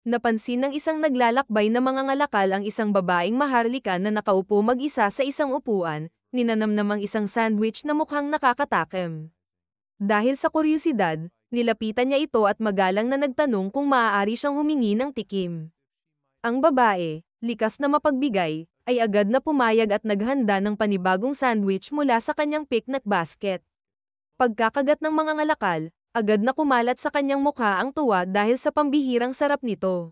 Napansin ng isang naglalakbay na mangangalakal ang isang babaeng maharlika na nakaupo mag-isa sa isang upuan, ninanamnam ang isang sandwich na mukhang nakakatakim. Dahil sa kuryusidad, nilapitan niya ito at magalang na nagtanong kung maaari siyang humingi ng tikim. Ang babae, likas na mapagbigay, ay agad na pumayag at naghanda ng panibagong sandwich mula sa kanyang picnic basket. Pagkakagat ng mga ngalakal, agad na kumalat sa kanyang mukha ang tuwa dahil sa pambihirang sarap nito.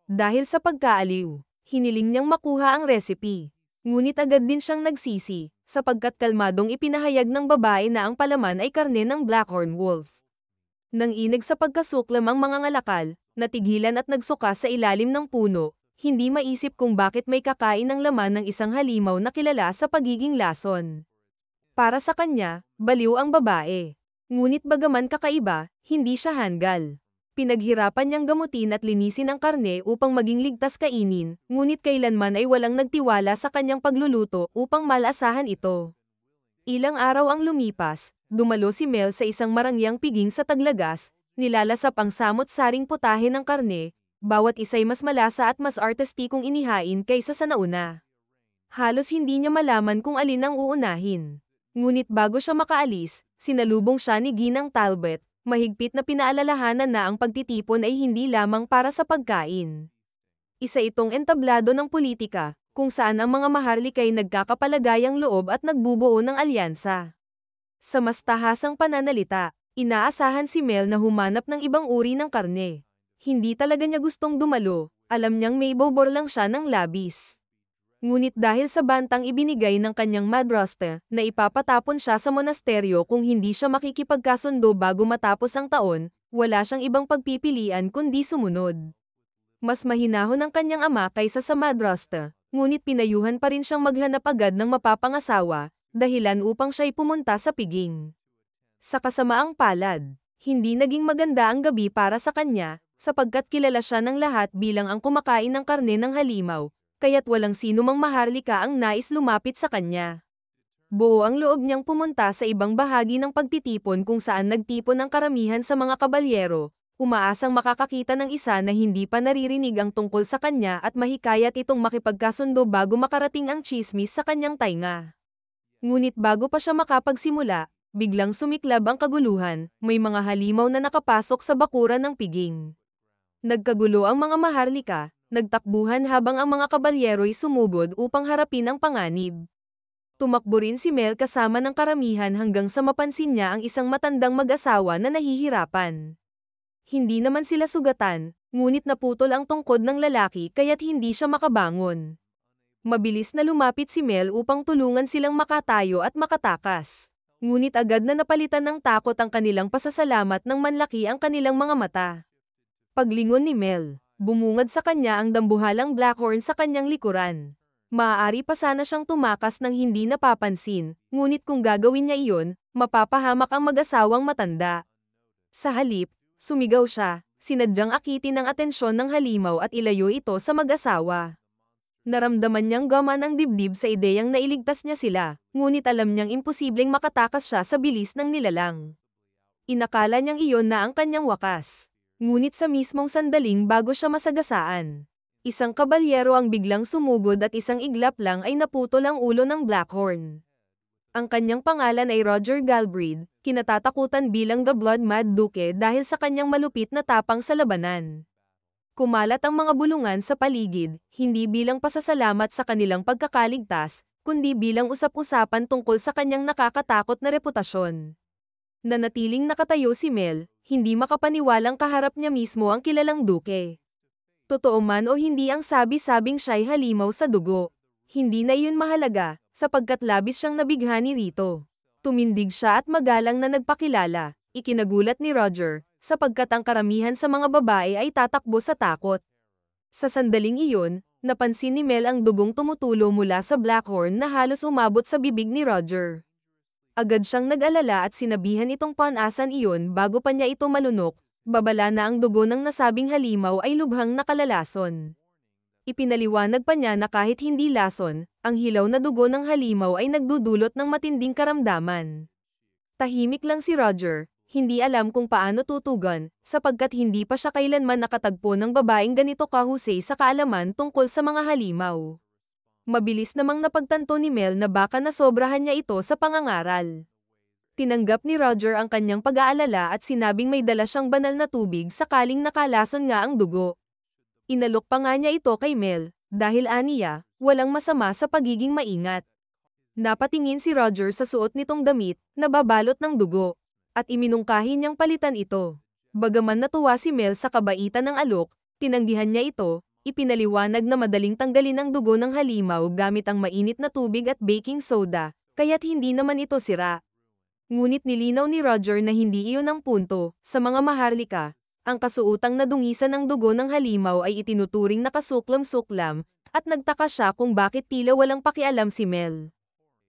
Dahil sa pagkaaliw, hiniling niyang makuha ang recipe. Ngunit agad din siyang nagsisi, sapagkat kalmadong ipinahayag ng babae na ang palaman ay karne ng Blackhorn Wolf. Nang inig sa pagkasuklam ang mga ngalakal, natigilan at nagsuka sa ilalim ng puno, hindi maisip kung bakit may kakain ng laman ng isang halimaw na kilala sa pagiging lason. Para sa kanya, baliw ang babae. Ngunit bagaman kakaiba, hindi siya hanggal. Pinaghirapan niyang gamutin at linisin ang karne upang maging ligtas kainin, ngunit kailanman ay walang nagtiwala sa kanyang pagluluto upang malasahan ito. Ilang araw ang lumipas, dumalo si Mel sa isang marangyang piging sa Taglagas, nilalasap ang samot-saring putahe ng karne, bawat isa'y mas malasa at mas artistikong inihain kaysa sa nauna. Halos hindi niya malaman kung alin ang uunahin. Ngunit bago siya makaalis, sinalubong siya ni Ginang Talbot, mahigpit na pinaalalahanan na ang pagtitipon ay hindi lamang para sa pagkain. Isa itong entablado ng politika, kung saan ang mga maharlikay nagkakapalagayang loob at nagbubuo ng alyansa. Sa mas tahasang pananalita, inaasahan si Mel na humanap ng ibang uri ng karne. Hindi talaga niya gustong dumalo, alam niyang may bobor lang siya ng labis. Ngunit dahil sa bantang ibinigay ng kanyang madrasta, na ipapatapon siya sa monasteryo kung hindi siya makikipagkasundo bago matapos ang taon, wala siyang ibang pagpipilian kundi sumunod. Mas mahinahon ang kanyang ama kaysa sa madrasta, ngunit pinayuhan pa rin siyang maghanap agad ng mapapangasawa, dahilan upang siya'y pumunta sa piging. Sa kasamaang palad, hindi naging maganda ang gabi para sa kanya, sapagkat kilala siya ng lahat bilang ang kumakain ng karne ng halimaw, kaya't walang sino mang maharlika ang nais lumapit sa kanya. Buo ang loob niyang pumunta sa ibang bahagi ng pagtitipon kung saan nagtipon ang karamihan sa mga kabalyero, umaasang makakakita ng isa na hindi pa naririnig ang tungkol sa kanya at mahikayat itong makipagkasundo bago makarating ang tsismis sa kanyang tainga. Ngunit bago pa siya makapagsimula, biglang sumiklab ang kaguluhan, may mga halimaw na nakapasok sa bakuran ng piging. Nagkagulo ang mga maharlika, nagtakbuhan habang ang mga kabalyero'y sumugod upang harapin ang panganib. Tumakbo rin si Mel kasama ng karamihan hanggang sa mapansin niya ang isang matandang mag-asawa na nahihirapan. Hindi naman sila sugatan, ngunit naputol ang tungkod ng lalaki kaya't hindi siya makabangon. Mabilis na lumapit si Mel upang tulungan silang makatayo at makatakas. Ngunit agad na napalitan ng takot ang kanilang pasasalamat nang manlaki ang kanilang mga mata. Paglingon ni Mel, bumungad sa kanya ang dambuhalang Blackhorn sa kanyang likuran. Maaari pa sana siyang tumakas nang hindi napapansin, ngunit kung gagawin niya iyon, mapapahamak ang mag-asawang matanda. Sa halip, sumigaw siya, sinadyang akitin ang atensyon ng halimaw at ilayo ito sa mag-asawa. Naramdaman niyang gaman ang dibdib sa ideyang nailigtas niya sila, ngunit alam niyang imposibleng makatakas siya sa bilis ng nilalang. Inakala niyang iyon na ang kanyang wakas. Ngunit sa mismong sandaling bago siya masagasaan, isang kabalyero ang biglang sumugod at isang iglap lang ay naputol ang ulo ng Blackhorn. Ang kanyang pangalan ay Roger Galbraith, kinatatakutan bilang The Blood Mad Duke dahil sa kanyang malupit na tapang sa labanan. Kumalat ang mga bulungan sa paligid, hindi bilang pasasalamat sa kanilang pagkakaligtas, kundi bilang usap-usapan tungkol sa kanyang nakakatakot na reputasyon. Nanatiling nakatayo si Mel, hindi makapaniwalang kaharap niya mismo ang kilalang duke. Totoo man o hindi ang sabi-sabing siya'y halimaw sa dugo. Hindi na iyon mahalaga, sapagkat labis siyang nabighani rito. Tumindig siya at magalang na nagpakilala, ikinagulat ni Roger, sapagkat ang karamihan sa mga babae ay tatakbo sa takot. Sa sandaling iyon, napansin ni Mel ang dugong tumutulo mula sa Blackhorn na halos umabot sa bibig ni Roger. Agad siyang nag-alala at sinabihan itong panasan iyon bago pa niya ito malunok, babala na ang dugo ng nasabing halimaw ay lubhang nakalalason. Ipinaliwanag pa niya na kahit hindi lason, ang hilaw na dugo ng halimaw ay nagdudulot ng matinding karamdaman. Tahimik lang si Roger, hindi alam kung paano tutugan, sapagkat hindi pa siya kailanman nakatagpo ng babaeng ganito kahusay sa kaalaman tungkol sa mga halimaw. Mabilis namang napagtanto ni Mel na baka nasobrahan niya ito sa pangangaral. Tinanggap ni Roger ang kanyang pag-aalala at sinabing may dala siyang banal na tubig sakaling nakalason nga ang dugo. Inalok pa nga niya ito kay Mel, dahil aniya, walang masama sa pagiging maingat. Napatingin si Roger sa suot nitong damit, na babalot ng dugo, at iminungkahi niyang palitan ito. Bagaman natuwa si Mel sa kabaitan ng alok, tinanggihan niya ito, ipinaliwanag na madaling tanggalin ang dugo ng halimaw gamit ang mainit na tubig at baking soda, kaya't hindi naman ito sira. Ngunit nilinaw ni Roger na hindi iyon ang punto, sa mga maharlika. Ang kasuotang nadungisan ng dugo ng halimaw ay itinuturing na kasuklam-suklam, at nagtaka siya kung bakit tila walang pakialam si Mel.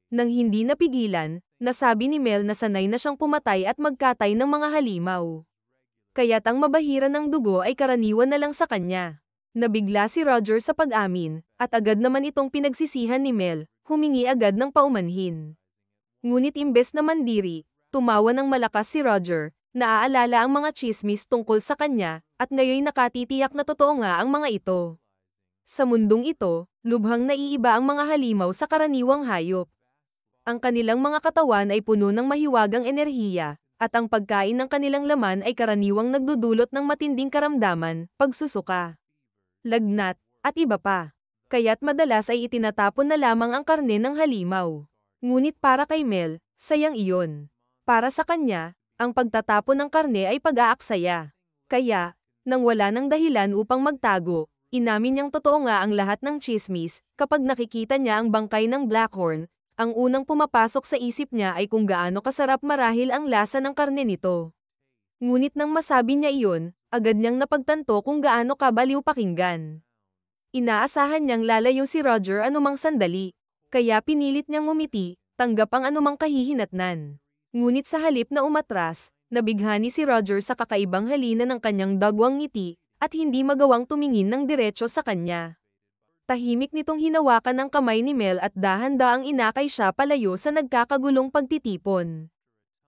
Nang hindi napigilan, nasabi ni Mel na sanay na siyang pumatay at magkatay ng mga halimaw. Kaya't ang mabahira ng dugo ay karaniwan na lang sa kanya. Nabigla si Roger sa pag-amin, at agad naman itong pinagsisihan ni Mel, humingi agad ng paumanhin. Ngunit imbes na mandiri, tumawa ng malakas si Roger, naaalala ang mga tsismis tungkol sa kanya, at ngayoy nakatitiyak na totoo nga ang mga ito. Sa mundong ito, lubhang naiiba ang mga halimaw sa karaniwang hayop. Ang kanilang mga katawan ay puno ng mahiwagang enerhiya, at ang pagkain ng kanilang laman ay karaniwang nagdudulot ng matinding karamdaman, pagsusuka, lagnat, at iba pa. Kaya't madalas ay itinatapon na lamang ang karne ng halimaw. Ngunit para kay Mel, sayang iyon. Para sa kanya, ang pagtatapon ng karne ay pag-aaksaya. Kaya, nang wala ng dahilan upang magtago, inamin niyang totoo nga ang lahat ng tsismis. Kapag nakikita niya ang bangkay ng Blackhorn, ang unang pumapasok sa isip niya ay kung gaano kasarap marahil ang lasa ng karne nito. Ngunit nang masabi niya iyon, agad niyang napagtanto kung gaano kabaliw pakinggan. Inaasahan niyang lalayo si Roger anumang sandali. Kaya pinilit niyang ngumiti, tanggap ang anumang kahihinatnan. Ngunit sa halip na umatras, nabighani si Roger sa kakaibang halina ng kanyang dagwang ngiti, at hindi magawang tumingin ng diretso sa kanya. Tahimik nitong hinawakan ang kamay ni Mel at dahan-daang inakay siya palayo sa nagkakagulong pagtitipon.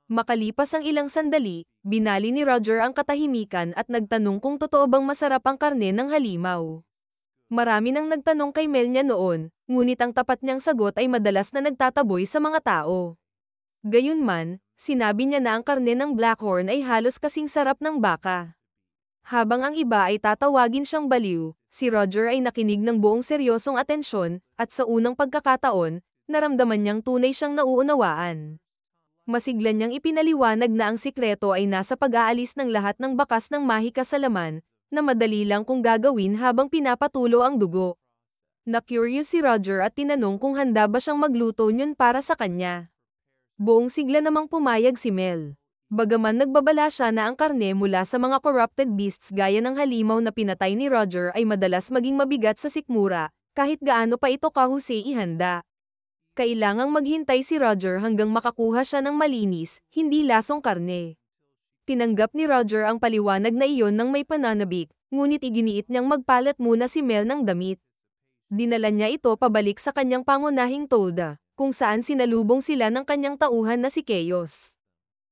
Makalipas ang ilang sandali, binali ni Roger ang katahimikan at nagtanong kung totoo bang masarap ang karne ng halimaw. Marami nang nagtanong kay Mel niya noon, ngunit ang tapat niyang sagot ay madalas na nagtataboy sa mga tao. Gayunman, sinabi niya na ang karne ng Blackhorn ay halos kasing sarap ng baka. Habang ang iba ay tatawagin siyang baliw, si Roger ay nakinig ng buong seryosong atensyon, at sa unang pagkakataon, naramdaman niyang tunay siyang nauunawaan. Masigla niyang ipinaliwanag na ang sikreto ay nasa pag-aalis ng lahat ng bakas ng mahika sa laman, na madali lang kung gagawin habang pinapatulo ang dugo. Na-curious si Roger at tinanong kung handa ba siyang magluto niyon para sa kanya. Buong sigla namang pumayag si Mel. Bagaman nagbabala siya na ang karne mula sa mga corrupted beasts gaya ng halimaw na pinatay ni Roger ay madalas maging mabigat sa sikmura, kahit gaano pa ito kahusay ihanda. Kailangang maghintay si Roger hanggang makakuha siya ng malinis, hindi lasong karne. Tinanggap ni Roger ang paliwanag na iyon ng may pananabik, ngunit iginiit niyang magpalat muna si Mel ng damit. Dinala niya ito pabalik sa kanyang pangunahing tolda, kung saan sinalubong sila ng kanyang tauhan na si Chaos.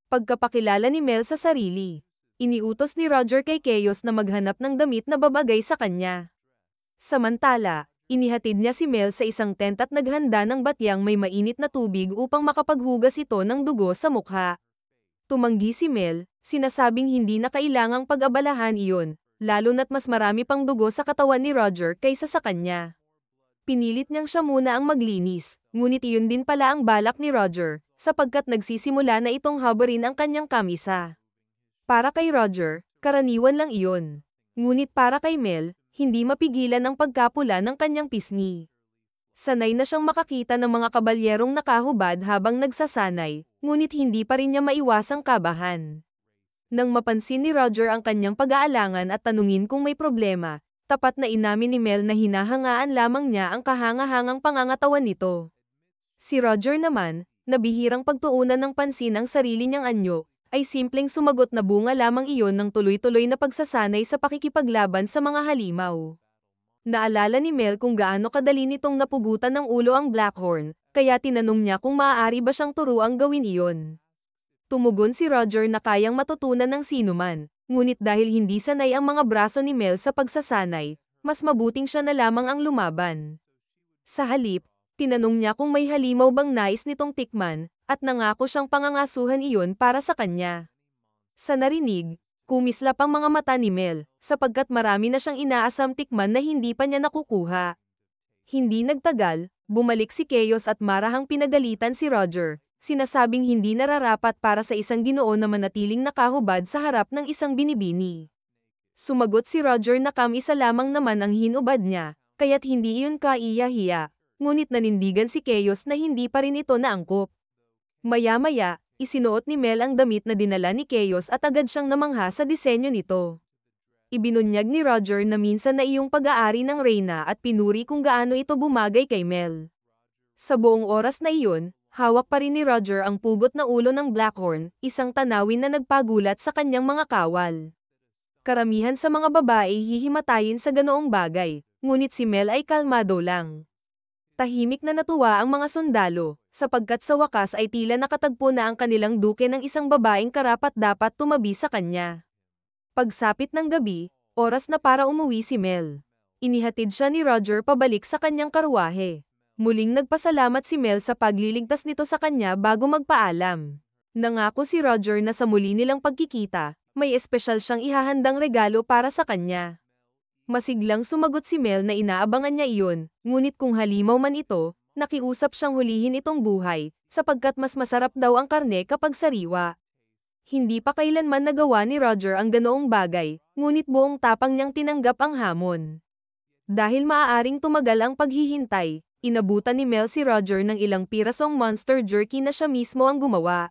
Pagkapakilala ni Mel sa sarili, iniutos ni Roger kay Chaos na maghanap ng damit na babagay sa kanya. Samantala, inihatid niya si Mel sa isang tent at naghanda ng batyang may mainit na tubig upang makapaghugas ito ng dugo sa mukha. Tumanggi si Mel, sinasabing hindi na kailangang pag-abalahan iyon, lalo na't mas marami pang dugo sa katawan ni Roger kaysa sa kanya. Pinilit niyang siya muna ang maglinis, ngunit iyon din pala ang balak ni Roger, sapagkat nagsisimula na itong habarin ang kanyang kamisa. Para kay Roger, karaniwan lang iyon. Ngunit para kay Mel, hindi mapigilan ang pagkapula ng kanyang pisngi. Sanay na siyang makakita ng mga kabalyerong nakahubad habang nagsasanay, ngunit hindi pa rin niya maiwasang kabahan. Nang mapansin ni Roger ang kanyang pag-aalangan at tanungin kung may problema, tapat na inamin ni Mel na hinahangaan lamang niya ang kahanga-hangang pangangatawan nito. Si Roger naman, na bihirang pagtuunan ng pansin ang sarili niyang anyo, ay simpleng sumagot na bunga lamang iyon ng tuloy-tuloy na pagsasanay sa pakikipaglaban sa mga halimaw. Naalala ni Mel kung gaano kadali nitong napugutan ng ulo ang Blackhorn, kaya tinanong niya kung maaari ba siyang turuang gawin iyon. Tumugon si Roger na kayang matutunan ng sinuman, ngunit dahil hindi sanay ang mga braso ni Mel sa pagsasanay, mas mabuting siya na lamang ang lumaban. Sa halip, tinanong niya kung may halimaw bang nais nitong tikman, at nangako siyang pangangasuhan iyon para sa kanya. Sa narinig, kumislap ang mga mata ni Mel, sapagkat marami na siyang inaasam tikman na hindi pa niya nakukuha. Hindi nagtagal, bumalik si Chaos at marahang pinagalitan si Roger, sinasabing hindi nararapat para sa isang Ginoo na manatiling nakahubad sa harap ng isang binibini. Sumagot si Roger na isa lamang naman ang hinubad niya, kaya't hindi iyon kaiya-hiya, ngunit nanindigan si Chaos na hindi pa rin ito naangkop. Maya-maya, isinuot ni Mel ang damit na dinala ni Chaos at agad siyang namangha sa disenyo nito. Ibinunyag ni Roger na minsan na iyong pag-aari ng Reyna at pinuri kung gaano ito bumagay kay Mel. Sa buong oras na iyon, hawak pa rin ni Roger ang pugot na ulo ng Blackhorn, isang tanawin na nagpagulat sa kanyang mga kawal. Karamihan sa mga babae hihimatayin sa ganoong bagay, ngunit si Mel ay kalmado lang. Tahimik na natuwa ang mga sundalo, sapagkat sa wakas ay tila nakatagpo na ang kanilang duke ng isang babaeng karapat-dapat tumabi sa kanya. Pagsapit ng gabi, oras na para umuwi si Mel. Inihatid siya ni Roger pabalik sa kanyang karwahe. Muling nagpasalamat si Mel sa pagliligtas nito sa kanya bago magpaalam. Nangako si Roger na sa muli nilang pagkikita, may espesyal siyang ihahandang regalo para sa kanya. Masiglang sumagot si Mel na inaabangan niya iyon, ngunit kung halimaw man ito, nakiusap siyang hulihin itong buhay, sapagkat mas masarap daw ang karne kapag sariwa. Hindi pa kailanman nagawa ni Roger ang ganoong bagay, ngunit buong tapang niyang tinanggap ang hamon. Dahil maaaring tumagal ang paghihintay, inabutan ni Mel si Roger ng ilang pirasong monster jerky na siya mismo ang gumawa.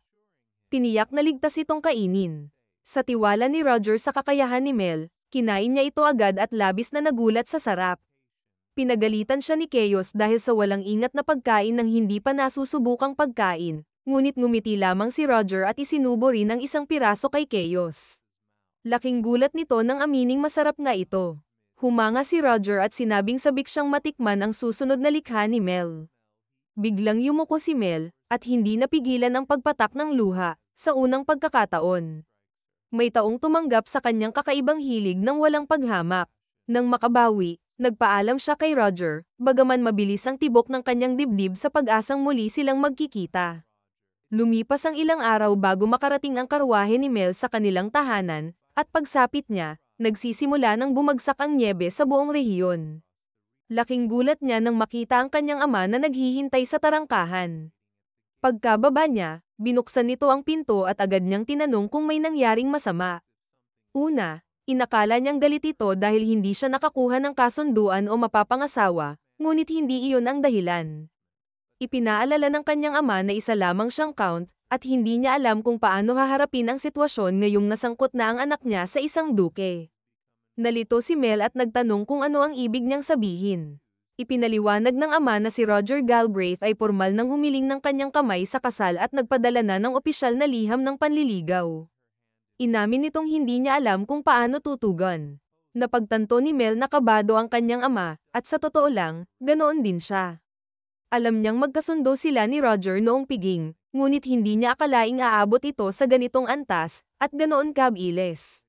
Tiniyak na ligtas itong kainin. Sa tiwala ni Roger sa kakayahan ni Mel, kinain niya ito agad at labis na nagulat sa sarap. Pinagalitan siya ni Chaos dahil sa walang ingat na pagkain ng hindi pa nasusubukang pagkain, ngunit ngumiti lamang si Roger at isinubo rin ang isang piraso kay Chaos. Laking gulat nito nang amining masarap nga ito. Humanga si Roger at sinabing sabik siyang matikman ang susunod na likha ni Mel. Biglang yumuko si Mel, at hindi napigilan ang pagpatak ng luha, sa unang pagkakataon. May taong tumanggap sa kanyang kakaibang hilig ng walang paghamak. Nang makabawi, nagpaalam siya kay Roger, bagaman mabilis ang tibok ng kanyang dibdib sa pag-asang muli silang magkikita. Lumipas ang ilang araw bago makarating ang karwahe ni Mel sa kanilang tahanan, at pagsapit niya, nagsisimula nang bumagsak ang nyebe sa buong rehiyon. Laking gulat niya nang makita ang kanyang ama na naghihintay sa tarangkahan. Pagkababa niya, binuksan nito ang pinto at agad niyang tinanong kung may nangyaring masama. Una, inakala niyang galit ito dahil hindi siya nakakuha ng kasunduan o mapapangasawa, ngunit hindi iyon ang dahilan. Ipinaalala ng kanyang ama na isa lamang siyang count, at hindi niya alam kung paano haharapin ang sitwasyon ngayong nasangkot na ang anak niya sa isang duke. Nalito si Mel at nagtanong kung ano ang ibig niyang sabihin. Ipinaliwanag ng ama na si Roger Galbraith ay pormal nang humiling ng kanyang kamay sa kasal at nagpadala na ng opisyal na liham ng panliligaw. Inamin nitong hindi niya alam kung paano tutugon. Napagtanto ni Mel na kabado ang kanyang ama, at sa totoo lang, ganoon din siya. Alam niyang magkasundo sila ni Roger noong piging, ngunit hindi niya akalaing aabot ito sa ganitong antas, at ganoon kabilis.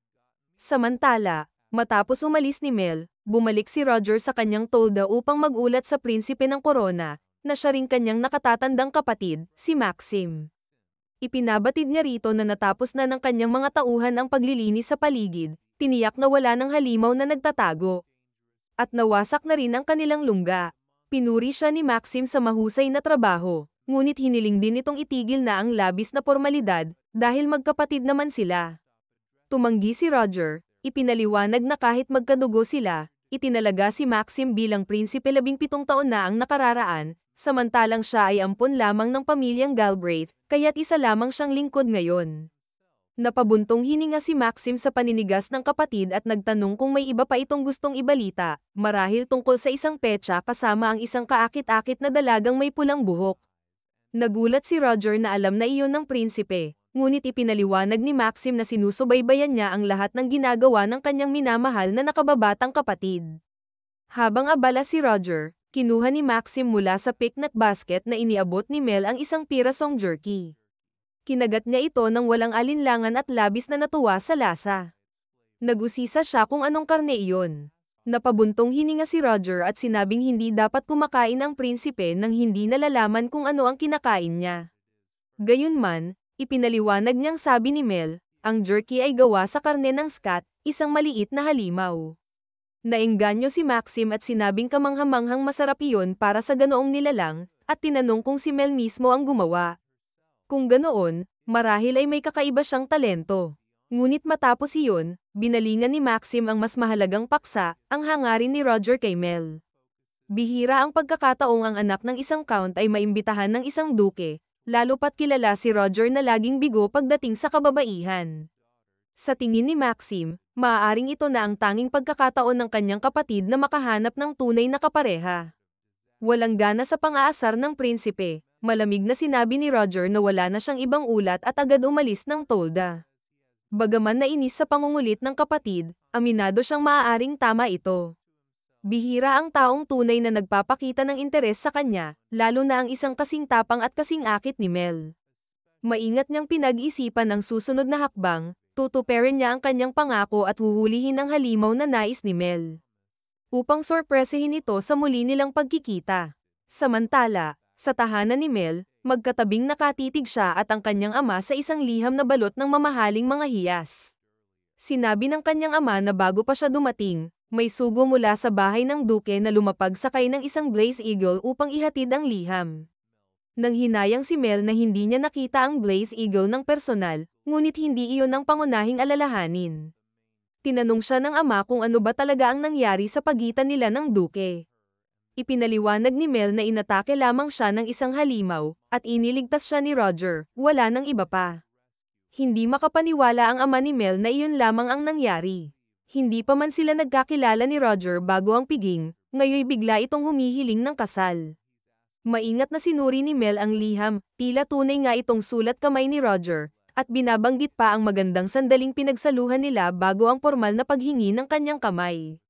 Samantala, matapos umalis ni Mel, bumalik si Roger sa kanyang tolda upang magulat sa prinsipe ng korona, na siya ring kanyang nakatatandang kapatid, si Maxim. Ipinabatid niya rito na natapos na ng kanyang mga tauhan ang paglilinis sa paligid, tiniyak na wala ng halimaw na nagtatago. At nawasak na rin ang kanilang lungga. Pinuri siya ni Maxim sa mahusay na trabaho, ngunit hiniling din itong itigil na ang labis na pormalidad, dahil magkapatid naman sila. Tumanggi si Roger, ipinaliwanag na kahit magkadugo sila, itinalaga si Maxim bilang prinsipe 17 taon na ang nakararaan, samantalang siya ay ampon lamang ng pamilyang Galbraith, kaya't isa lamang siyang lingkod ngayon. Napabuntong hininga si Maxim sa paninigas ng kapatid at nagtanong kung may iba pa itong gustong ibalita, marahil tungkol sa isang petsa kasama ang isang kaakit-akit na dalagang may pulang buhok. Nagulat si Roger na alam na iyon ng prinsipe, ngunit ipinaliwanag ni Maxim na sinusubaybayan niya ang lahat ng ginagawa ng kanyang minamahal na nakababatang kapatid. Habang abala si Roger, kinuha ni Maxim mula sa picnic basket na iniabot ni Mel ang isang pirasong jerky. Kinagat niya ito ng walang alinlangan at labis na natuwa sa lasa. Nag-usisa siya kung anong karne iyon. Napabuntong hininga si Roger at sinabing hindi dapat kumakain ang prinsipe nang hindi nalalaman kung ano ang kinakain niya. Gayunman, ipinaliwanag niyang sabi ni Mel, ang jerky ay gawa sa karne ng scat, isang maliit na halimaw. Naengganyo si Maxim at sinabing kamanghamanghang masarap iyon para sa ganoong nilalang, at tinanong kung si Mel mismo ang gumawa. Kung ganoon, marahil ay may kakaiba siyang talento. Ngunit matapos iyon, binalingan ni Maxim ang mas mahalagang paksa, ang hangarin ni Roger kay Mel. Bihira ang pagkakataong ang anak ng isang count ay maimbitahan ng isang duke, lalo pat kilala si Roger na laging bigo pagdating sa kababaihan. Sa tingin ni Maxim, maaaring ito na ang tanging pagkakataon ng kanyang kapatid na makahanap ng tunay na kapareha. Walang gana sa pang-aasar ng prinsipe, malamig na sinabi ni Roger na wala na siyang ibang ulat at agad umalis ng tolda. Bagaman nainis sa pangungulit ng kapatid, aminado siyang maaaring tama ito. Bihira ang taong tunay na nagpapakita ng interes sa kanya, lalo na ang isang kasing tapang at kasing akit ni Mel. Maingat niyang pinag-isipan ang susunod na hakbang, tutuperin niya ang kanyang pangako at huhulihin ang halimaw na nais ni Mel. Upang sorpresahin ito sa muli nilang pagkikita. Samantala, sa tahanan ni Mel, magkatabing nakatitig siya at ang kanyang ama sa isang liham na balot ng mamahaling mga hiyas. Sinabi ng kanyang ama na bago pa siya dumating, may sugo mula sa bahay ng duke na lumapag sakay ng isang Blaze Eagle upang ihatid ang liham. Nang hinayang si Mel na hindi niya nakita ang Blaze Eagle ng personal, ngunit hindi iyon ang pangunahing alalahanin. Tinanong siya ng ama kung ano ba talaga ang nangyari sa pagitan nila ng duke. Ipinaliwanag ni Mel na inatake lamang siya ng isang halimaw, at iniligtas siya ni Roger, wala nang iba pa. Hindi makapaniwala ang ama ni Mel na iyon lamang ang nangyari. Hindi pa man sila nagkakilala ni Roger bago ang piging, ngayoy bigla itong humihiling ng kasal. Maingat na sinuri ni Mel ang liham, tila tunay nga itong sulat kamay ni Roger, at binabanggit pa ang magandang sandaling pinagsaluhan nila bago ang formal na paghingi ng kanyang kamay.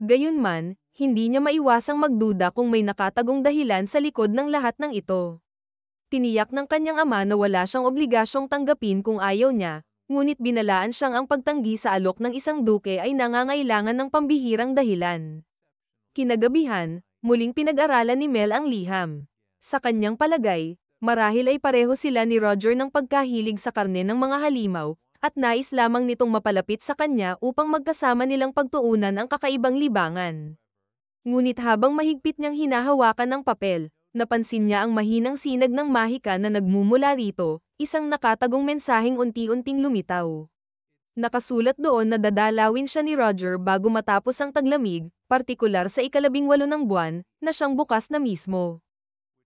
Gayunman, hindi niya maiwasang magduda kung may nakatagong dahilan sa likod ng lahat ng ito. Tiniyak ng kanyang ama na wala siyang obligasyong tanggapin kung ayaw niya, ngunit binalaan siyang ang pagtanggi sa alok ng isang duke ay nangangailangan ng pambihirang dahilan. Kinagabihan, muling pinag-aralan ni Mel ang liham. Sa kanyang palagay, marahil ay pareho sila ni Roger ng pagkahilig sa karne ng mga halimaw, at nais lamang nitong mapalapit sa kanya upang magkasama nilang pagtuunan ang kakaibang libangan. Ngunit habang mahigpit niyang hinahawakan ang papel, napansin niya ang mahinang sinag ng mahika na nagmumula rito, isang nakatagong mensaheng unti-unting lumitaw. Nakasulat doon na dadalawin siya ni Roger bago matapos ang taglamig, partikular sa ika-18 ng buwan, na siyang bukas na mismo.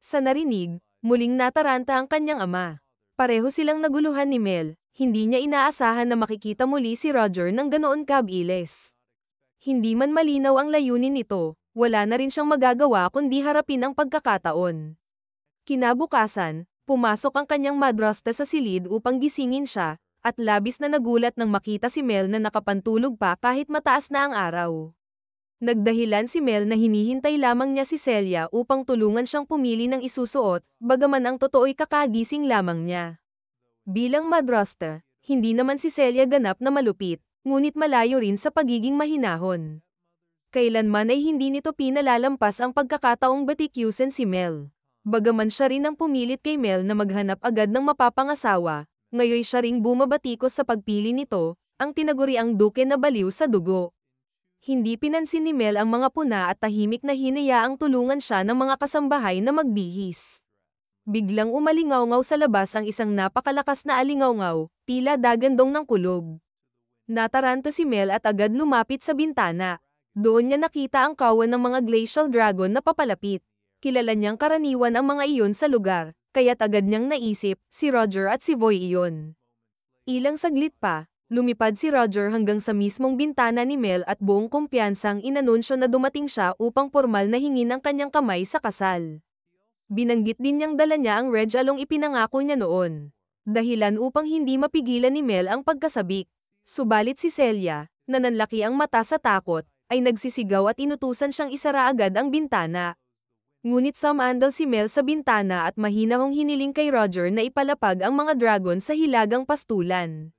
Sa narinig, muling nataranta ang kanyang ama. Pareho silang naguluhan ni Mel, hindi niya inaasahan na makikita muli si Roger ng ganoon kabilis. Hindi man malinaw ang layunin nito, wala na rin siyang magagawa kundi harapin ang pagkakataon. Kinabukasan, pumasok ang kanyang madrasta sa silid upang gisingin siya, at labis na nagulat nang makita si Mel na nakapantulog pa kahit mataas na ang araw. Nagdahilan si Mel na hinihintay lamang niya si Celia upang tulungan siyang pumili ng isusuot, bagaman ang totoo'y kakagising lamang niya. Bilang madrasta, hindi naman si Celia ganap na malupit, ngunit malayo rin sa pagiging mahinahon. Kailanman ay hindi nito pinalalampas ang pagkakataong batikyusin si Mel. Bagaman siya rin ang pumilit kay Mel na maghanap agad ng mapapangasawa, ngayoy siya ring bumabatikos sa pagpili nito, ang tinaguriang duke na baliw sa dugo. Hindi pinansin ni Mel ang mga puna at tahimik na hinayaang tulungan siya ng mga kasambahay na magbihis. Biglang umalingaw-ngaw sa labas ang isang napakalakas na alingaw-ngaw, tila dagandong ng kulog. Nataranta si Mel at agad lumapit sa bintana. Doon niya nakita ang kawan ng mga glacial dragon na papalapit. Kilala niyang karaniwan ang mga iyon sa lugar, kaya't agad niyang naisip, si Roger at si Voy iyon. Ilang saglit pa, lumipad si Roger hanggang sa mismong bintana ni Mel at buong kumpiyansang inanunsyo na dumating siya upang formal na hingin ang kanyang kamay sa kasal. Binanggit din niyang dala niya ang regalong ipinangako niya noon. Dahilan upang hindi mapigilan ni Mel ang pagkasabik. Subalit si Celia, na nanlaki ang mata sa takot, ay nagsisigaw at inutusan siyang isara agad ang bintana. Ngunit sumandal si Mel sa bintana at mahinahong hiniling kay Roger na ipalapag ang mga dragon sa hilagang pastulan.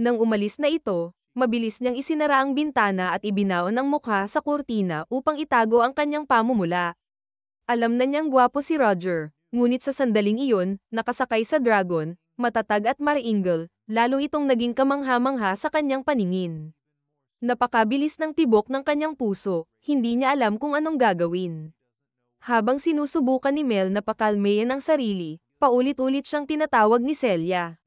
Nang umalis na ito, mabilis niyang isinara ang bintana at ibinaon ang mukha sa kurtina upang itago ang kanyang pamumula. Alam na niyang gwapo si Roger, ngunit sa sandaling iyon, nakasakay sa dragon, matatag at maringal, lalo itong naging kamangha-mangha sa kanyang paningin. Napakabilis ng tibok ng kanyang puso, hindi niya alam kung anong gagawin. Habang sinusubukan ni Mel na pakalmayan ang sarili, paulit-ulit siyang tinatawag ni Celia.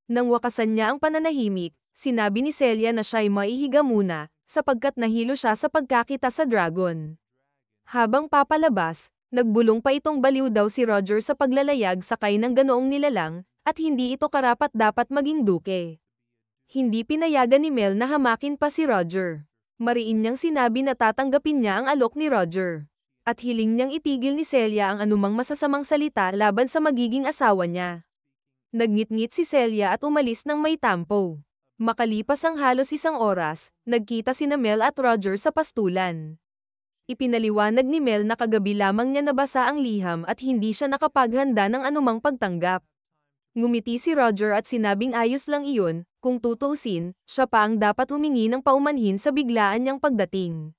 Nang wakasan niya ang pananahimik, sinabi ni Celia na siya'y maihiga muna, sapagkat nahilo siya sa pagkakita sa dragon. Habang papalabas, nagbulong pa itong baliw daw si Roger sa paglalayag sakay ng ganoong nilalang, at hindi ito karapat-dapat maging duke. Hindi pinayagan ni Mel na hamakin pa si Roger. Mariin niyang sinabi na tatanggapin niya ang alok ni Roger. At hiling niyang itigil ni Celia ang anumang masasamang salita laban sa magiging asawa niya. Nagngit-ngit si Celia at umalis ng may tampo. Makalipas ang halos isang oras, nagkita sina Mel at Roger sa pastulan. Ipinaliwanag ni Mel na kagabi lamang niya nabasa ang liham at hindi siya nakapaghanda ng anumang pagtanggap. Ngumiti si Roger at sinabing ayos lang iyon, kung tutuusin, siya pa ang dapat humingi ng paumanhin sa biglaan niyang pagdating.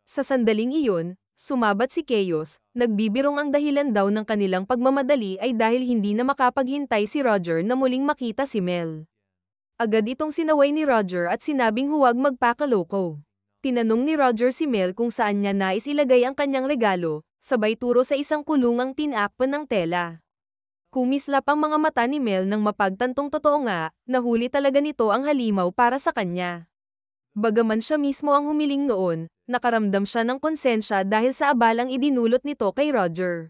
Sa sandaling iyon, sumabat si Chaos, nagbibirong ang dahilan daw ng kanilang pagmamadali ay dahil hindi na makapaghintay si Roger na muling makita si Mel. Agad itong sinaway ni Roger at sinabing huwag magpakaloko. Tinanong ni Roger si Mel kung saan niya nais ilagay ang kanyang regalo, sabay turo sa isang kulungang tinakpan ng tela. Kumislap ang mga mata ni Mel nang mapagtantong totoo nga, nahuli talaga nito ang halimaw para sa kanya. Bagaman siya mismo ang humiling noon, nakaramdam siya ng konsensya dahil sa abalang idinulot nito kay Roger.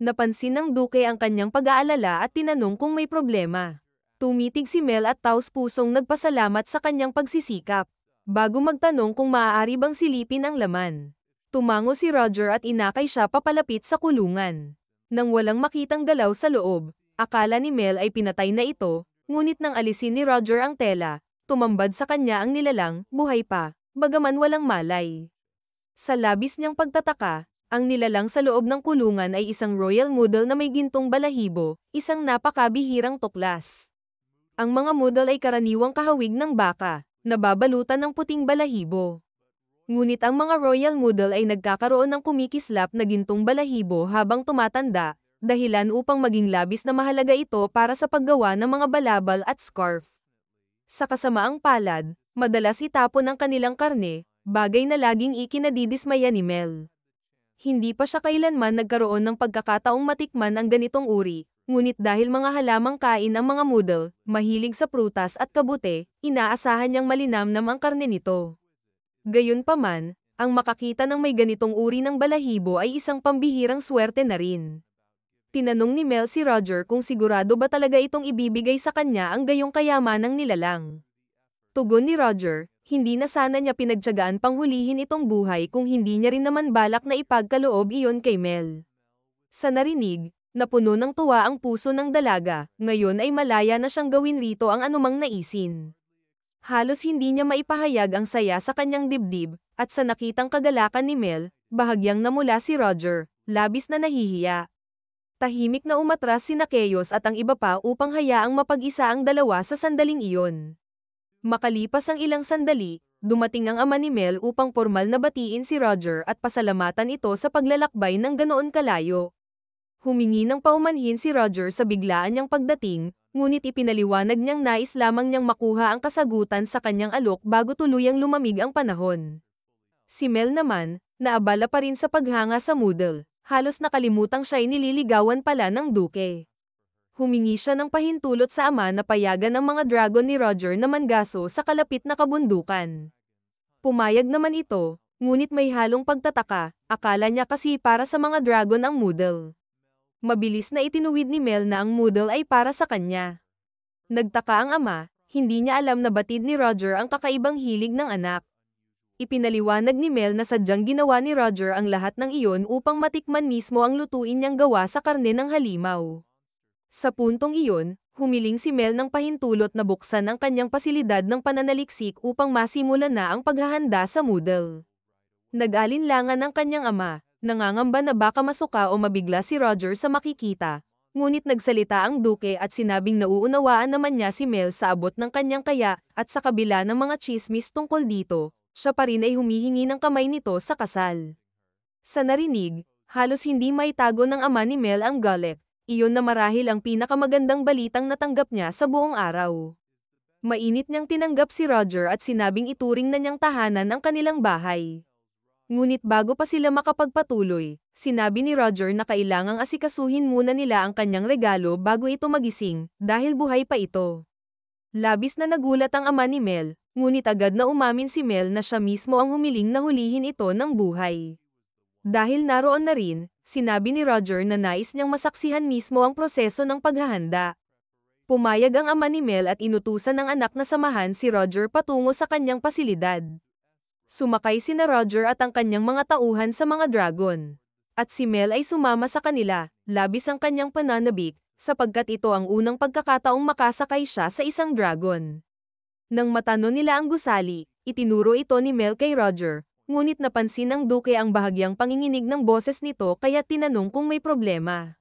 Napansin ng duke ang kanyang pag-aalala at tinanong kung may problema. Tumitig si Mel at taos-pusong nagpasalamat sa kanyang pagsisikap. Bago magtanong kung maaari bang silipin ang laman. Tumango si Roger at inakay siya papalapit sa kulungan. Nang walang makitang galaw sa loob, akala ni Mel ay pinatay na ito, ngunit nang alisin ni Roger ang tela, tumambad sa kanya ang nilalang, buhay pa, bagaman walang malay. Sa labis niyang pagtataka, ang nilalang sa loob ng kulungan ay isang royal moodle na may gintong balahibo, isang napakabihirang tuklas. Ang mga moodle ay karaniwang kahawig ng baka, nababalutan ng puting balahibo. Ngunit ang mga royal moodle ay nagkakaroon ng kumikislap na gintong balahibo habang tumatanda, dahilan upang maging labis na mahalaga ito para sa paggawa ng mga balabal at scarf. Sa kasamaang palad, madalas itapon ang kanilang karne, bagay na laging ikinadidismaya ni Mel. Hindi pa siya kailanman nagkaroon ng pagkakataong matikman ang ganitong uri, ngunit dahil mga halamang kain ang mga moodle, mahilig sa prutas at kabute, inaasahan niyang malinamnam ang karne nito. Gayunpaman, ang makakita ng may ganitong uri ng balahibo ay isang pambihirang swerte na rin. Tinanong ni Mel si Roger kung sigurado ba talaga itong ibibigay sa kanya ang gayong kayamanang nilalang. Tugon ni Roger, hindi na sana niya pinagtiyagaan panghulihin itong buhay kung hindi niya rin naman balak na ipagkaloob iyon kay Mel. Sa narinig, napuno ng tuwa ang puso ng dalaga, ngayon ay malaya na siyang gawin rito ang anumang naisin. Halos hindi niya maipahayag ang saya sa kanyang dibdib, at sa nakitang kagalakan ni Mel, bahagyang namula si Roger, labis na nahihiya. Tahimik na umatras sina Chaos at ang iba pa upang hayaang mapag-isa ang dalawa sa sandaling iyon. Makalipas ang ilang sandali, dumating ang ama ni Mel upang formal na batiin si Roger at pasalamatan ito sa paglalakbay ng ganoon kalayo. Humingi ng paumanhin si Roger sa biglaan niyang pagdating, ngunit ipinaliwanag niyang nais lamang niyang makuha ang kasagutan sa kanyang alok bago tuluyang lumamig ang panahon. Si Mel naman, naabala pa rin sa paghanga sa moodle, halos nakalimutang siya'y nililigawan pala ng duke. Humingi siya ng pahintulot sa ama na payagan ang mga dragon ni Roger na mangaso sa kalapit na kabundukan. Pumayag naman ito, ngunit may halong pagtataka, akala niya kasi para sa mga dragon ang moodle. Mabilis na itinuwid ni Mel na ang moodle ay para sa kanya. Nagtaka ang ama, hindi niya alam na batid ni Roger ang kakaibang hilig ng anak. Ipinaliwanag ni Mel na sadyang ginawa ni Roger ang lahat ng iyon upang matikman mismo ang lutuin niyang gawa sa karne ng halimaw. Sa puntong iyon, humiling si Mel ng pahintulot na buksan ang kanyang pasilidad ng pananaliksik upang masimulan na ang paghahanda sa moodle. Nag-alinlangan ang kanyang ama, Nangangamba na baka masuka o mabigla si Roger sa makikita. Ngunit nagsalita ang Duke at sinabing nauunawaan naman niya si Mel sa abot ng kanyang kaya at sa kabila ng mga tsismis tungkol dito, siya pa rin ay humihingi ng kamay nito sa kasal. Sa narinig, halos hindi maitago ng ama ni Mel ang galit. Iyon na marahil ang pinakamagandang balitang natanggap niya sa buong araw. Mainit niyang tinanggap si Roger at sinabing ituring na niyang tahanan ang kanilang bahay. Ngunit bago pa sila makapagpatuloy, sinabi ni Roger na kailangang asikasuhin muna nila ang kanyang regalo bago ito magising, dahil buhay pa ito. Labis na nagulat ang ama ni Mel, ngunit agad na umamin si Mel na siya mismo ang humiling na hulihin ito ng buhay. Dahil naroon na rin, sinabi ni Roger na nais niyang masaksihan mismo ang proseso ng paghahanda. Pumayag ang ama ni Mel at inutusan ng anak na samahan si Roger patungo sa kanyang pasilidad. Sumakay sina Roger at ang kanyang mga tauhan sa mga dragon. At si Mel ay sumama sa kanila, labis ang kanyang pananabik, sapagkat ito ang unang pagkakataong makasakay siya sa isang dragon. Nang matano nila ang gusali, itinuro ito ni Mel kay Roger, ngunit napansin ng Duke ang bahagyang panginginig ng boses nito kaya tinanong kung may problema.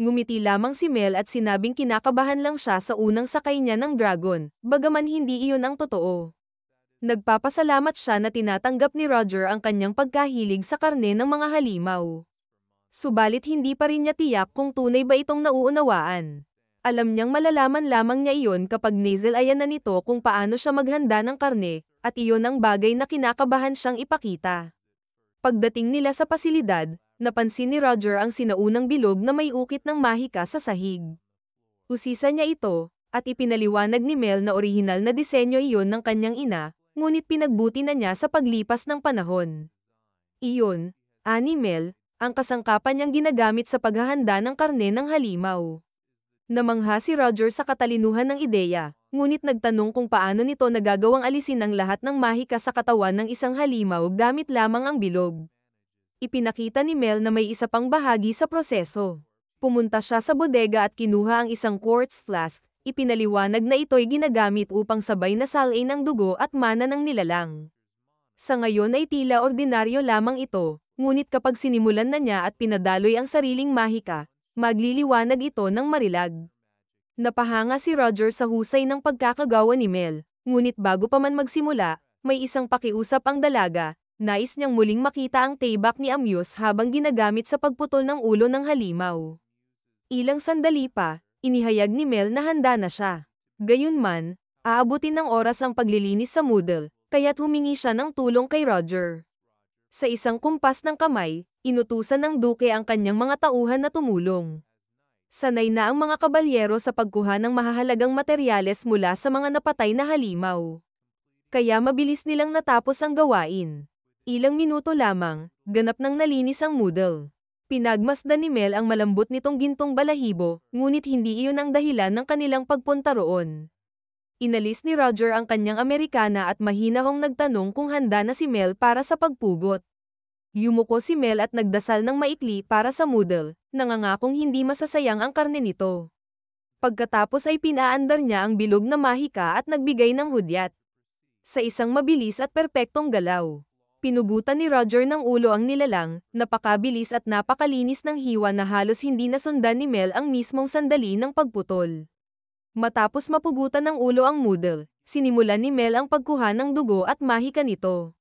Ngumiti lamang si Mel at sinabing kinakabahan lang siya sa unang sakay niya ng dragon, bagaman hindi iyon ang totoo. Nagpapasalamat siya na tinatanggap ni Roger ang kanyang pagkahilig sa karne ng mga halimaw. Subalit hindi pa rin niya tiyak kung tunay ba itong nauunawaan. Alam niyang malalaman lamang niya iyon kapag nasal-ayan na nito kung paano siya maghanda ng karne, at iyon ang bagay na kinakabahan siyang ipakita. Pagdating nila sa pasilidad, napansin ni Roger ang sinaunang bilog na may ukit ng mahika sa sahig. Usisa niya ito, at ipinaliwanag ni Mel na orihinal na disenyo iyon ng kanyang ina, ngunit pinagbuti na niya sa paglipas ng panahon. Iyon, ani Mel, ang kasangkapan niyang ginagamit sa paghahanda ng karne ng halimaw. Namangha si Roger sa katalinuhan ng ideya, ngunit nagtanong kung paano nito nagagawang alisin ang lahat ng mahika sa katawan ng isang halimaw gamit lamang ang bilog. Ipinakita ni Mel na may isa pang bahagi sa proseso. Pumunta siya sa bodega at kinuha ang isang quartz flask. Ipinaliwanag na ito'y ginagamit upang sabay na salain ang dugo at mana ng nilalang. Sa ngayon ay tila ordinaryo lamang ito, ngunit kapag sinimulan na niya at pinadaloy ang sariling mahika, magliliwanag ito ng marilag. Napahanga si Roger sa husay ng pagkakagawa ni Mel, ngunit bago pa man magsimula, may isang pakiusap ang dalaga, nais niyang muling makita ang taybak ni Amyos habang ginagamit sa pagputol ng ulo ng halimaw. Ilang sandali pa, inihayag ni Mel na handa na siya. Gayunman, aabutin ng oras ang paglilinis sa Moodle, kaya't humingi siya ng tulong kay Roger. Sa isang kumpas ng kamay, inutusan ng Duke ang kanyang mga tauhan na tumulong. Sanay na ang mga kabalyero sa pagkuha ng mahahalagang materyales mula sa mga napatay na halimaw. Kaya mabilis nilang natapos ang gawain. Ilang minuto lamang, ganap nang nalinis ang Moodle. Pinagmasdan ni Mel ang malambot nitong gintong balahibo, ngunit hindi iyon ang dahilan ng kanilang pagpunta roon. Inalis ni Roger ang kanyang Amerikana at mahinahong nagtanong kung handa na si Mel para sa pagpugot. Yumuko si Mel at nagdasal ng maikli para sa Moodle, nangangakong hindi masasayang ang karne nito. Pagkatapos ay pinaandar niya ang bilog na mahika at nagbigay ng hudyat. Sa isang mabilis at perpektong galaw, pinugutan ni Roger ng ulo ang nilalang, napakabilis at napakalinis ng hiwa na halos hindi nasundan ni Mel ang mismong sandali ng pagputol. Matapos mapugutan ng ulo ang Moodle, sinimulan ni Mel ang pagkuha ng dugo at mahika nito.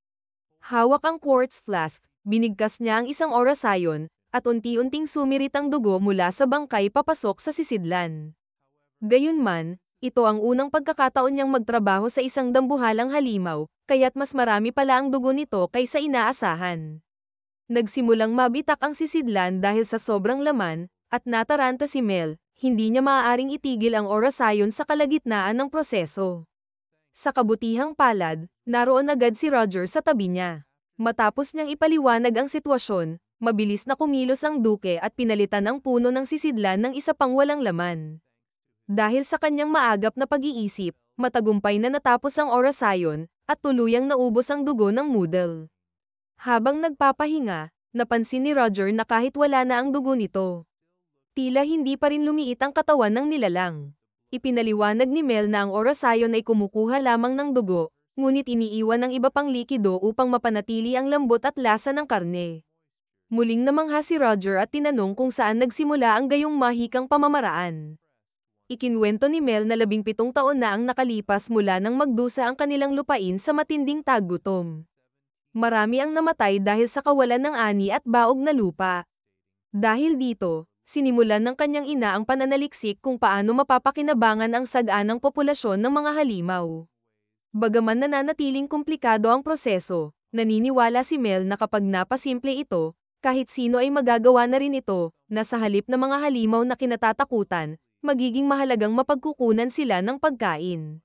Hawak ang quartz flask, binigkas niya ang isang orasayon, at unti-unting sumirit ang dugo mula sa bangkay papasok sa sisidlan. Gayunman, ito ang unang pagkakataon niyang magtrabaho sa isang dambuhalang halimaw, kaya't mas marami pala ang dugo nito kaysa inaasahan. Nagsimulang mabitak ang sisidlan dahil sa sobrang laman, at nataranta si Mel, hindi niya maaaring itigil ang orasayon sa kalagitnaan ng proseso. Sa kabutihang palad, naroon agad si Roger sa tabi niya. Matapos niyang ipaliwanag ang sitwasyon, mabilis na kumilos ang Duke at pinalitan ang puno ng sisidlan ng isa pang walang laman. Dahil sa kanyang maagap na pag-iisip, matagumpay na natapos ang orasayon, at tuluyang naubos ang dugo ng Moodle. Habang nagpapahinga, napansin ni Roger na kahit wala na ang dugo nito, tila hindi pa rin lumiit ang katawan ng nilalang. Ipinaliwanag ni Mel na ang orasayon ay kumukuha lamang ng dugo, ngunit iniiwan ng iba pang likido upang mapanatili ang lambot at lasa ng karne. Muling namangha si Roger at tinanong kung saan nagsimula ang gayong mahikang pamamaraan. Ikinwento ni Mel na 17 taon na ang nakalipas mula nang magdusa ang kanilang lupain sa matinding taggutom. Marami ang namatay dahil sa kawalan ng ani at baog na lupa. Dahil dito, sinimulan ng kanyang ina ang pananaliksik kung paano mapapakinabangan ang saganang populasyon ng mga halimaw. Bagaman nananatiling komplikado ang proseso, naniniwala si Mel na kapag napasimple ito, kahit sino ay magagawa na rin ito, na sa halip na mga halimaw na kinatatakutan, magiging mahalagang mapagkukunan sila ng pagkain.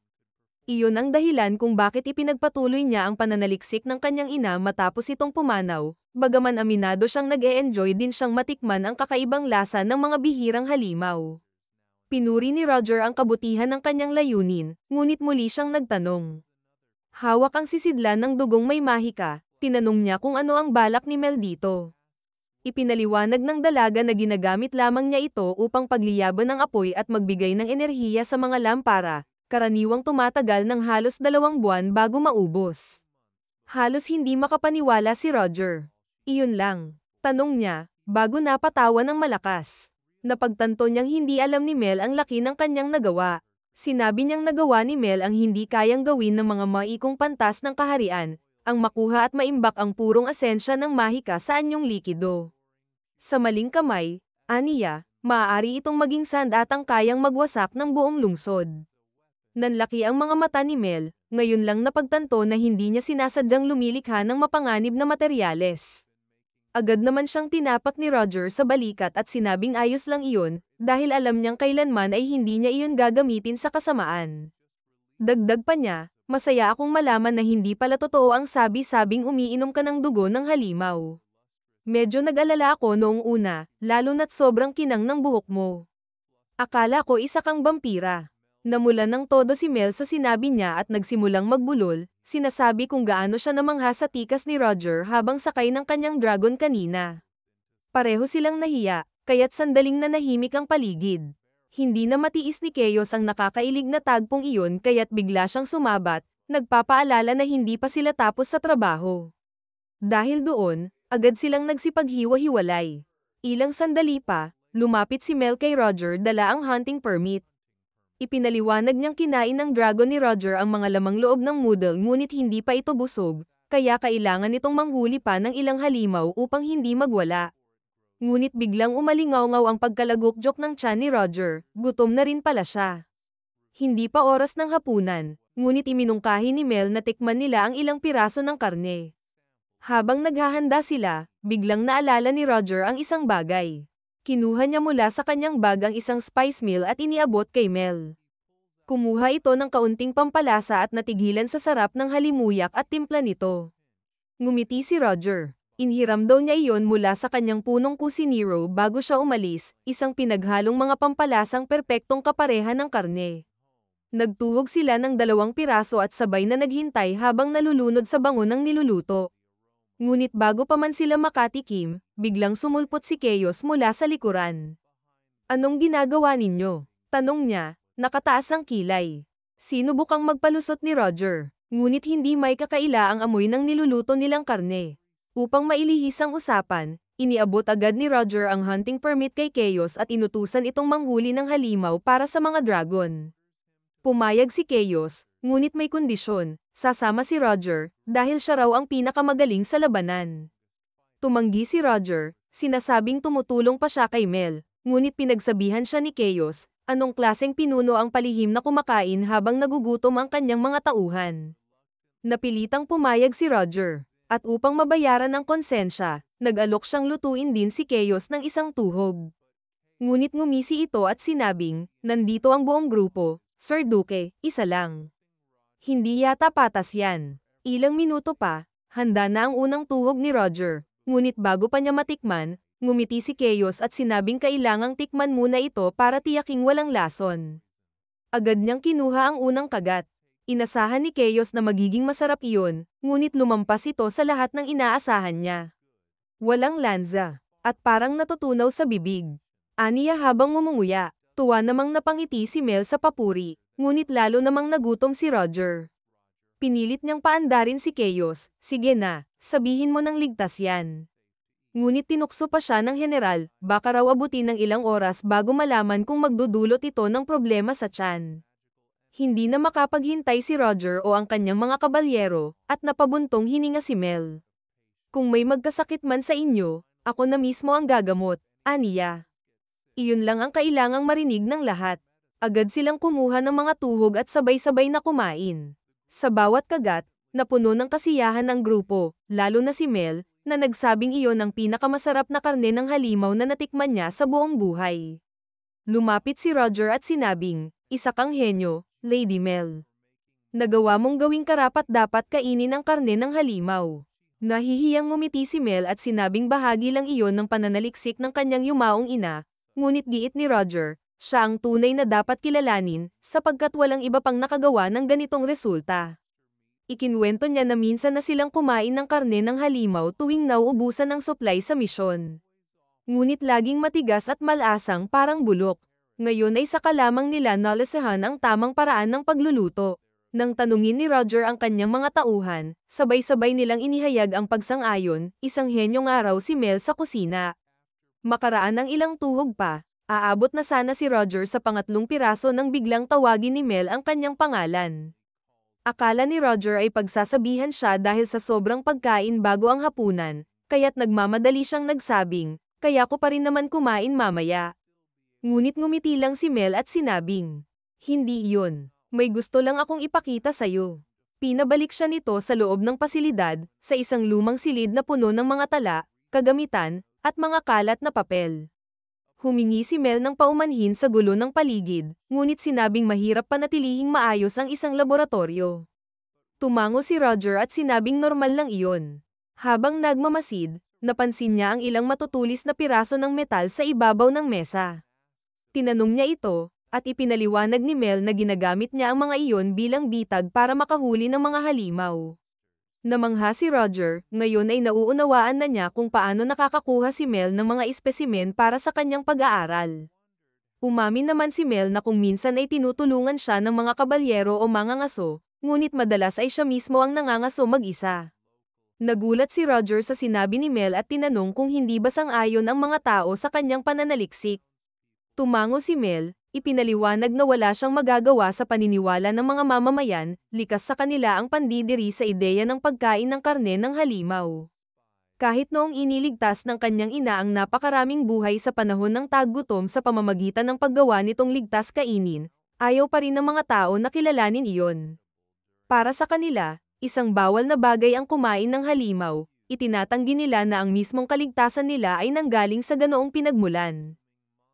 Iyon ang dahilan kung bakit ipinagpatuloy niya ang pananaliksik ng kanyang ina matapos itong pumanaw, bagaman aminado siyang nag-e-enjoy din siyang matikman ang kakaibang lasa ng mga bihirang halimaw. Pinuri ni Roger ang kabutihan ng kanyang layunin, ngunit muli siyang nagtanong. Hawak ang sisidlan ng dugong may mahika, tinanong niya kung ano ang balak ni Mel dito. Ipinaliwanag ng dalaga na ginagamit lamang niya ito upang pagliyaban ng apoy at magbigay ng enerhiya sa mga lampara, karaniwang tumatagal ng halos 2 buwan bago maubos. Halos hindi makapaniwala si Roger. Iyon lang, tanong niya, bago napatawa ng malakas. Napagtanto niyang hindi alam ni Mel ang laki ng kanyang nagawa. Sinabi niyang nagawa ni Mel ang hindi kayang gawin ng mga maikong pantas ng kaharian, ang makuha at maimbak ang purong asensya ng mahika sa anyong likido. Sa maling kamay, aniya, maaari itong maging sandatang kayang magwasak ng buong lungsod. Nanlaki ang mga mata ni Mel, ngayon lang napagtanto na hindi niya sinasadyang lumilikha ng mapanganib na materyales. Agad naman siyang tinapak ni Roger sa balikat at sinabing ayos lang iyon, dahil alam niyang kailanman ay hindi niya iyon gagamitin sa kasamaan. Dagdag pa niya, masaya akong malaman na hindi pala totoo ang sabi-sabing umiinom ka ng dugo ng halimaw. Medyo nag-alala ako noong una, lalo na't sobrang kinang ng buhok mo. Akala ko isa kang vampira. Namulan ng todo si Mel sa sinabi niya at nagsimulang magbulol, sinasabi kung gaano siya namangha sa tikas ni Roger habang sakay ng kanyang dragon kanina. Pareho silang nahiya, kaya't sandaling nanahimik ang paligid. Hindi na matiis ni Chaos ang nakakailig na tagpong iyon kaya't bigla siyang sumabat, nagpapaalala na hindi pa sila tapos sa trabaho. Dahil doon, agad silang nagsipaghiwa-hiwalay. Ilang sandali pa, lumapit si Mel kay Roger dala ang hunting permit. Ipinaliwanag niyang kinain ng dragon ni Roger ang mga lamang loob ng noodle ngunit hindi pa ito busog, kaya kailangan itong manghuli pa ng ilang halimaw upang hindi magwala. Ngunit biglang umalingaw-ngaw ang pagkalagukjok ng tiyan ni Roger, gutom na rin pala siya. Hindi pa oras ng hapunan, ngunit iminungkahi ni Mel na tikman nila ang ilang piraso ng karne. Habang naghahanda sila, biglang naalala ni Roger ang isang bagay. Kinuha niya mula sa kanyang bag ang isang spice meal at iniabot kay Mel. Kumuha ito ng kaunting pampalasa at natigilan sa sarap ng halimuyak at timpla nito. Ngumiti si Roger. Inhiram daw niya iyon mula sa kanyang punong kusinero bago siya umalis, isang pinaghalong mga pampalasang perpektong kapareha ng karne. Nagtuhog sila ng 2 piraso at sabay na naghintay habang nalulunod sa bango ng niluluto. Ngunit bago pa man sila makatikim, biglang sumulpot si Chaos mula sa likuran. Anong ginagawa ninyo? Tanong niya, nakataas ang kilay. Sinubukang magpalusot ni Roger, ngunit hindi may kakaila ang amoy ng niluluto nilang karne. Upang mailihis ang usapan, iniabot agad ni Roger ang hunting permit kay Chaos at inutusan itong manghuli ng halimaw para sa mga dragon. Pumayag si Chaos, ngunit may kondisyon, sasama si Roger, dahil siya raw ang pinakamagaling sa labanan. Tumanggi si Roger, sinasabing tumutulong pa siya kay Mel, ngunit pinagsabihan siya ni Chaos, anong klaseng pinuno ang palihim na kumakain habang nagugutom ang kanyang mga tauhan. Napilitang pumayag si Roger, at upang mabayaran ang konsensya, nag-alok siyang lutuin din si Chaos ng isang tuhog. Ngunit ngumisi ito at sinabing, nandito ang buong grupo, Sir Duque, isa lang. Hindi yata patas yan. Ilang minuto pa, handa na ang unang tuhog ni Roger, ngunit bago pa niya matikman, ngumiti si Chaos at sinabing kailangang tikman muna ito para tiyaking walang lason. Agad niyang kinuha ang unang kagat. Inasahan ni Chaos na magiging masarap iyon, ngunit lumampas ito sa lahat ng inaasahan niya. Walang lanza, at parang natutunaw sa bibig. Aniya habang ngumunguya. Tuwa namang napangiti si Mel sa papuri, ngunit lalo namang nagutom si Roger. Pinilit niyang paandarin si Chaos, sige na, sabihin mo nang ligtas yan. Ngunit tinukso pa siya ng general, baka raw abutin ng ilang oras bago malaman kung magdudulot ito ng problema sa tiyan. Hindi na makapaghintay si Roger o ang kanyang mga kabalyero, at napabuntong hininga si Mel. Kung may magkasakit man sa inyo, ako na mismo ang gagamot, aniya. Iyon lang ang kailangang marinig ng lahat. Agad silang kumuha ng mga tuhog at sabay-sabay na kumain. Sa bawat kagat, napuno ng kasiyahan ang grupo, lalo na si Mel, na nagsabing iyon ang pinakamasarap na karne ng halimaw na natikman niya sa buong buhay. Lumapit si Roger at sinabing, "Isa kang henyo, Lady Mel. Nagawa mong gawing karapat-dapat kainin ang karne ng halimaw." Nahihiyang ngumiti si Mel at sinabing bahagi lang iyon ng pananaliksik ng kanyang yumaong ina, ngunit giit ni Roger, siya ang tunay na dapat kilalanin, sapagkat walang iba pang nakagawa ng ganitong resulta. Ikinwento niya na minsan na silang kumain ng karne ng halimaw tuwing nauubusan ng supply sa misyon. Ngunit laging matigas at malasang parang bulok. Ngayon ay saka lamang nila nalasahan ang tamang paraan ng pagluluto. Nang tanungin ni Roger ang kanyang mga tauhan, sabay-sabay nilang inihayag ang pagsang-ayon, isang henyong araw si Mel sa kusina. Makaraan ng ilang tuhog pa, aabot na sana si Roger sa pangatlong piraso nang biglang tawagin ni Mel ang kanyang pangalan. Akala ni Roger ay pagsasabihan siya dahil sa sobrang pagkain bago ang hapunan, kaya't nagmamadali siyang nagsabing, "Kaya ko pa rin naman kumain mamaya." Ngunit ngumiti lang si Mel at sinabing, "Hindi iyon. May gusto lang akong ipakita sa'yo." Pinabalik siya nito sa loob ng pasilidad, sa isang lumang silid na puno ng mga tala, kagamitan, at mga kalat na papel. Humingi si Mel ng paumanhin sa gulo ng paligid, ngunit sinabing mahirap panatilihing maayos ang isang laboratorio. Tumango si Roger at sinabing normal lang iyon. Habang nagmamasid, napansin niya ang ilang matutulis na piraso ng metal sa ibabaw ng mesa. Tinanong niya ito, at ipinaliwanag ni Mel na ginagamit niya ang mga iyon bilang bitag para makahuli ng mga halimaw. Namangha si Roger, ngayon ay nauunawaan na niya kung paano nakakakuha si Mel ng mga espesimen para sa kanyang pag-aaral. Umamin naman si Mel na kung minsan ay tinutulungan siya ng mga kabalyero o mangangaso, ngunit madalas ay siya mismo ang nangangaso mag-isa. Nagulat si Roger sa sinabi ni Mel at tinanong kung hindi ba sang-ayon ang mga tao sa kanyang pananaliksik. Tumango si Mel, ipinaliwanag na wala siyang magagawa sa paniniwala ng mga mamamayan, likas sa kanila ang pandidiri sa ideya ng pagkain ng karne ng halimaw. Kahit noong iniligtas ng kanyang ina ang napakaraming buhay sa panahon ng taggutom sa pamamagitan ng paggawa nitong ligtas kainin, ayaw pa rin ng mga tao na kilalanin iyon. Para sa kanila, isang bawal na bagay ang kumain ng halimaw, itinatanggi nila na ang mismong kaligtasan nila ay nanggaling sa ganoong pinagmulan.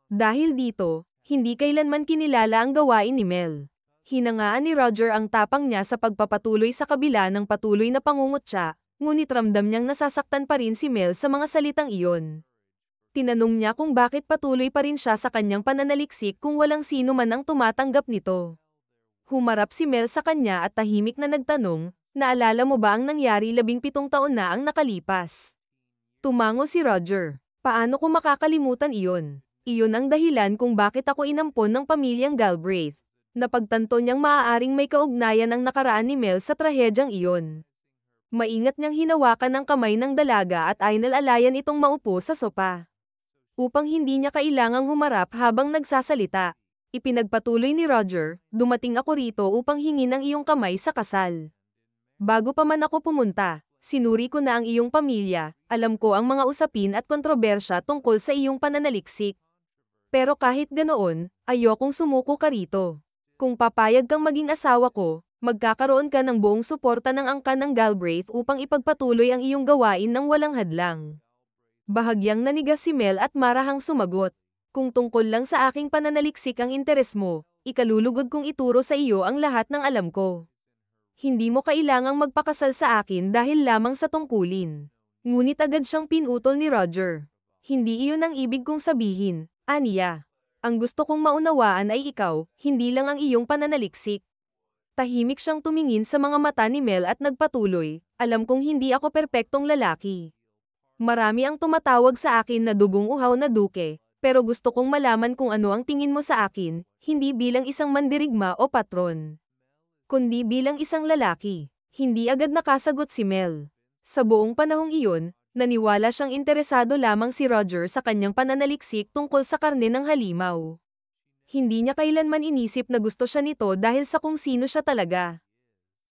Dahil dito, hindi kailanman kinilala ang gawain ni Mel. Hinangaan ni Roger ang tapang niya sa pagpapatuloy sa kabila ng patuloy na pangungutya, ngunit ramdam niyang nasasaktan pa rin si Mel sa mga salitang iyon. Tinanong niya kung bakit patuloy pa rin siya sa kanyang pananaliksik kung walang sino man ang tumatanggap nito. Humarap si Mel sa kanya at tahimik na nagtanong, "Naalala mo ba ang nangyari 17 taon na ang nakalipas?" Tumango si Roger, "Paano ko makakalimutan iyon? Iyon ang dahilan kung bakit ako inampon ng pamilyang Galbraith." Napagtanto niyang maaaring may kaugnayan ang nakaraan ni Mel sa trahedyang iyon. Maingat niyang hinawakan ang kamay ng dalaga at inalalayan itong maupo sa sopa. Upang hindi niya kailangang humarap habang nagsasalita, ipinagpatuloy ni Roger, "Dumating ako rito upang hingin ang iyong kamay sa kasal. Bago pa man ako pumunta, sinuri ko na ang iyong pamilya, alam ko ang mga usapin at kontrobersya tungkol sa iyong pananaliksik. Pero kahit ganoon, ayokong sumuko ka rito. Kung papayag kang maging asawa ko, magkakaroon ka ng buong suporta ng angkan ng Galbraith upang ipagpatuloy ang iyong gawain ng walang hadlang." Bahagyang nanigas si Mel at marahang sumagot, "Kung tungkol lang sa aking pananaliksik ang interes mo, ikalulugod kong ituro sa iyo ang lahat ng alam ko. Hindi mo kailangang magpakasal sa akin dahil lamang sa tungkulin." Ngunit agad siyang pinutol ni Roger. "Hindi iyon ang ibig kong sabihin, aniya. Ang gusto kong maunawaan ay ikaw, hindi lang ang iyong pananaliksik." Tahimik siyang tumingin sa mga mata ni Mel at nagpatuloy, "Alam kong hindi ako perpektong lalaki. Marami ang tumatawag sa akin na dugong uhaw na duke, pero gusto kong malaman kung ano ang tingin mo sa akin, hindi bilang isang mandirigma o patron, kundi bilang isang lalaki." Hindi agad nakasagot si Mel. Sa buong panahong iyon, Naniwala siyang interesado lamang si Roger sa kanyang pananaliksik tungkol sa karne ng halimaw. Hindi niya kailanman inisip na gusto siya nito dahil sa kung sino siya talaga.